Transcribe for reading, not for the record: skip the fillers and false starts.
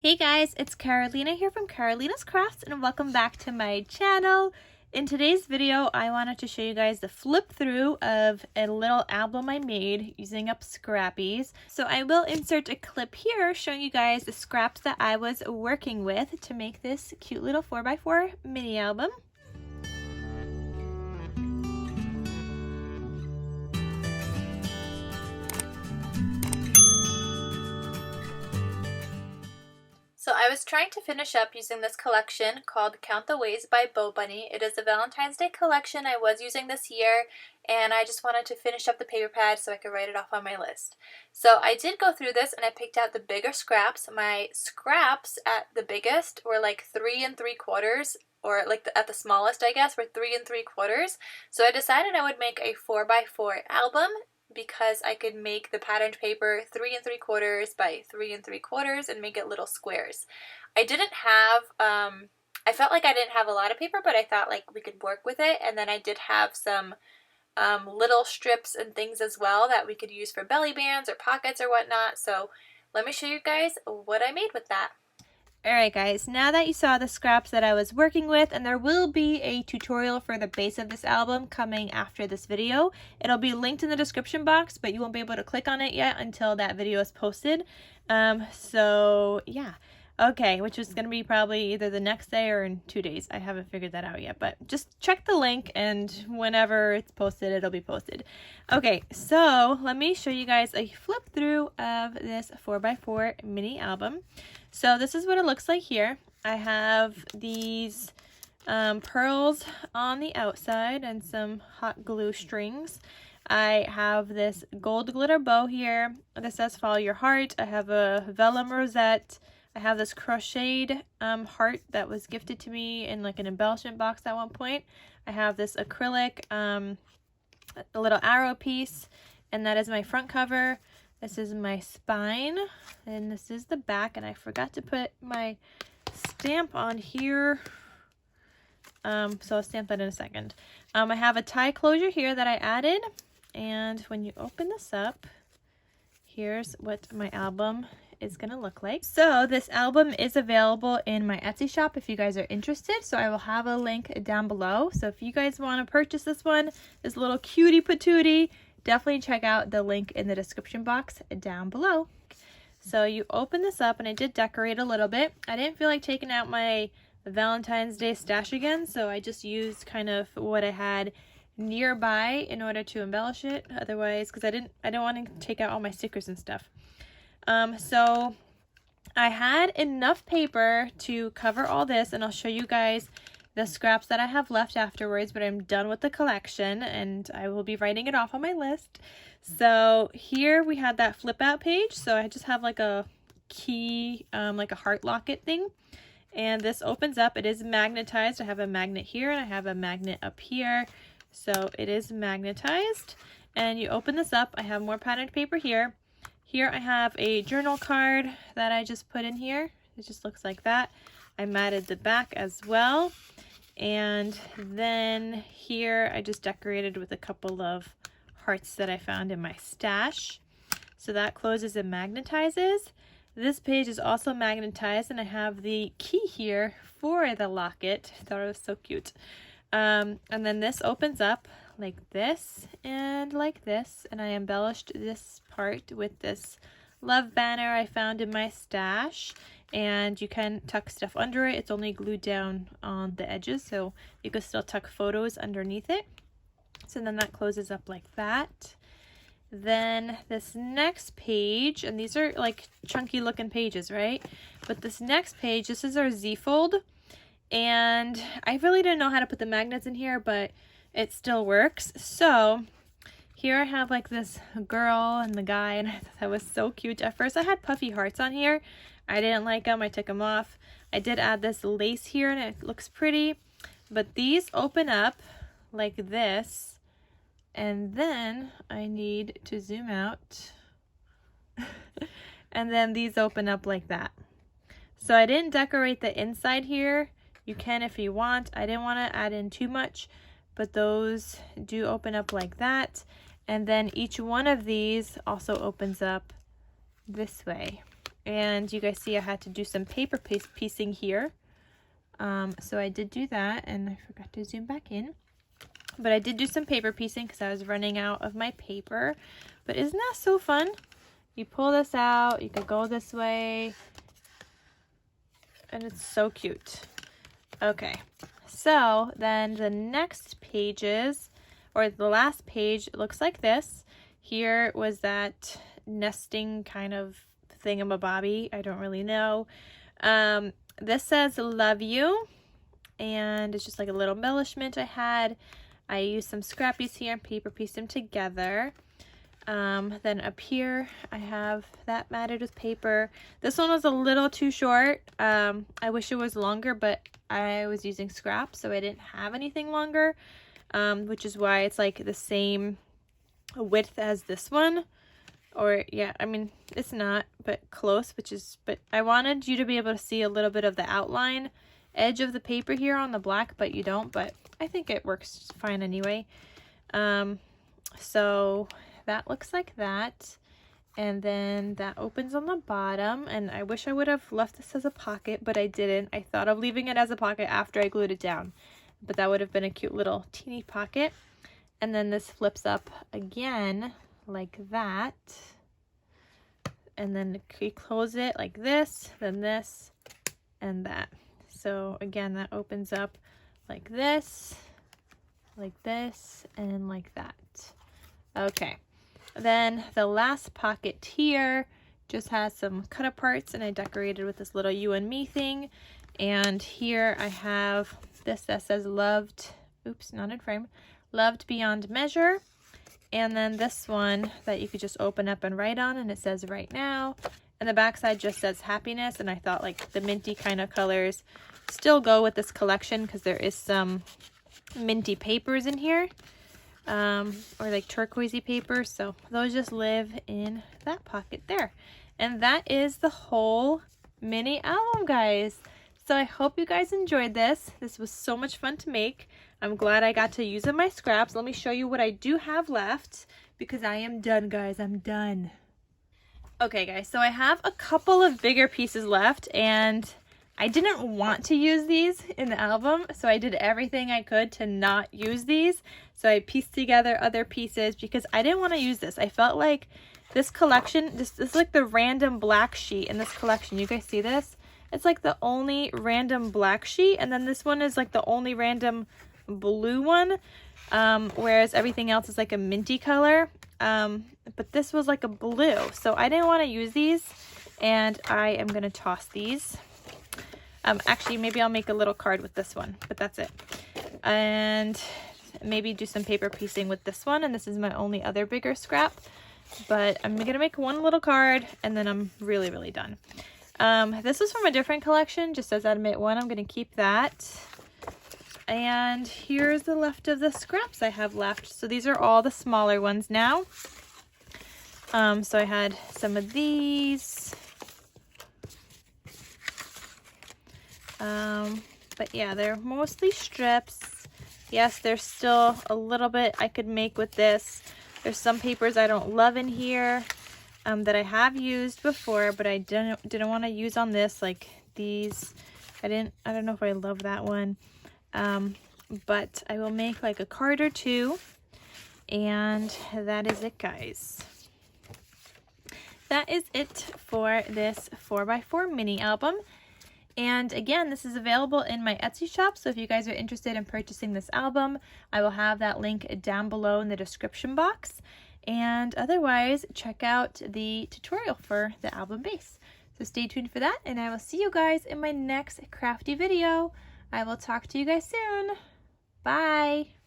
Hey guys, it's Carolina here from KarolinasKrafts and welcome back to my channel. In today's video, I wanted to show you guys the flip through of a little album I made using up scrappies. So I will insert a clip here showing you guys the scraps that I was working with to make this cute little 4x4 mini album. So I was trying to finish up using this collection called Count the Ways by Bo Bunny. It is a Valentine's Day collection I was using this year, and I just wanted to finish up the paper pad so I could write it off on my list. So I did go through this and I picked out the bigger scraps. My scraps at the biggest were like 3 3/4, or like at the smallest I guess were 3 3/4. So I decided I would make a 4x4 album, because I could make the patterned paper 3 3/4 by 3 3/4 and make it little squares. I didn't have, I felt like I didn't have a lot of paper, but I thought like we could work with it. And then I did have some little strips and things as well that we could use for belly bands or pockets or whatnot. So let me show you guys what I made with that. Alright guys, now that you saw the scraps that I was working with, and there will be a tutorial for the base of this album coming after this video. It'll be linked in the description box, but you won't be able to click on it yet until that video is posted. So yeah. Okay, which is going to be probably either the next day or in 2 days. I haven't figured that out yet, but just check the link and whenever it's posted, it'll be posted. Okay, so let me show you guys a flip through of this 4x4 mini album. So this is what it looks like here. I have these pearls on the outside and some hot glue strings. I have this gold glitter bow here. This says follow your heart. I have a vellum rosette. I have this crocheted heart that was gifted to me in like an embellishment box at one point. I have this acrylic a little arrow piece, and that is my front cover. This is my spine, and this is the back, and I forgot to put my stamp on here. So I'll stamp that in a second. I have a tie closure here that I added, and when you open this up, here's what my album is gonna look like. So this album is available in my Etsy shop if you guys are interested, so I will have a link down below. So if you guys want to purchase this one, this little cutie patootie, definitely check out the link in the description box down below. So you open this up, and I did decorate a little bit. I didn't feel like taking out my Valentine's Day stash again, so I just used kind of what I had nearby in order to embellish it. Otherwise, because I didn't want to take out all my stickers and stuff. So I had enough paper to cover all this, and I'll show you guys the scraps that I have left afterwards, but I'm done with the collection and I will be writing it off on my list. So here we had that flip out page. So I just have like a key, like a heart locket thing. And this opens up. It is magnetized. I have a magnet here and I have a magnet up here. So it is magnetized. And you open this up. I have more patterned paper here. Here I have a journal card that I just put in here. It just looks like that. I matted the back as well. And then here I just decorated with a couple of hearts that I found in my stash. So that closes and magnetizes. This page is also magnetized, and I have the key here for the locket. I thought it was so cute. And then this opens up like this and like this, and I embellished this part with this love banner I found in my stash, and you can tuck stuff under it. It's only glued down on the edges, so you can still tuck photos underneath it. So then that closes up like that. Then this next page, and these are like chunky looking pages, right? But this next page, this is our Z-fold, and I really didn't know how to put the magnets in here, but it still works. So here I have like this girl and the guy, and I thought that was so cute. At first I had puffy hearts on here. I didn't like them. I took them off. I did add this lace here, and it looks pretty. But these open up like this, and then I need to zoom out. And then these open up like that. So I didn't decorate the inside here. You can if you want. I didn't want to add in too much, but those do open up like that. And then each one of these also opens up this way. and you guys see I had to do some paper piecing here. So I did do that, and I forgot to zoom back in. But I did do some paper piecing because I was running out of my paper. But isn't that so fun? You pull this out, you could go this way, and it's so cute. Okay, so then the next pages, or the last page, looks like this. Here was that nesting kind of thingamabobby. I don't really know. This says love you, and it's just like a little embellishment I had. I used some scrappies here and paper pieced them together. Then up here I have that matted with paper. This one was a little too short. I wish it was longer, but I was using scraps, so I didn't have anything longer, which is why it's like the same width as this one. Or yeah, I mean, it's not, but close, but I wanted you to be able to see a little bit of the outline edge of the paper here on the black, but you don't, but I think it works fine anyway. So that looks like that, and then that opens on the bottom, and I wish I would have left this as a pocket, but I didn't. I thought of leaving it as a pocket after I glued it down, but that would have been a cute little teeny pocket. And then this flips up again like that, and then you close it like this, then this, and that. So again, that opens up like this, and like that. Okay, then the last pocket here just has some cut aparts, and I decorated with this little you and me thing. And here I have this that says loved, oops, not in frame, loved beyond measure. And then this one that you could just open up and write on, and it says right now. And the back side just says happiness, and I thought like the minty kind of colors still go with this collection because there is some minty papers in here, or like turquoisey paper, so those just live in that pocket there. And that is the whole mini album, guys. So I hope you guys enjoyed this. This was so much fun to make. I'm glad I got to use up my scraps. Let me show you what I do have left, because I am done, guys. I'm done. Okay, guys, so I have a couple of bigger pieces left, and I didn't want to use these in the album, so I did everything I could to not use these. So I pieced together other pieces because I didn't want to use this. I felt like this collection, this is like the random black sheet in this collection. You guys see this? It's like the only random black sheet, and then this one is like the only random blue one, whereas everything else is like a minty color. But this was like a blue, so I didn't want to use these, and I am going to toss these. Actually, maybe I'll make a little card with this one, but that's it. And maybe do some paper piecing with this one, and this is my only other bigger scrap. But I'm gonna make one little card, and then I'm really, really done. This is from a different collection, just as Admit One. I'm gonna keep that. And here's the left of the scraps I have left. So these are all the smaller ones now. So I had some of these. But yeah, they're mostly strips. Yes, there's still a little bit I could make with this. There's some papers I don't love in here that I have used before, but I didn't want to use on this, like these. I don't know if I love that one. But I will make like a card or two, and that is it, guys. That is it for this 4x4 mini album. And again, this is available in my Etsy shop, so if you guys are interested in purchasing this album, I will have that link down below in the description box. And otherwise, check out the tutorial for the album base. So stay tuned for that, and I will see you guys in my next crafty video. I will talk to you guys soon. Bye!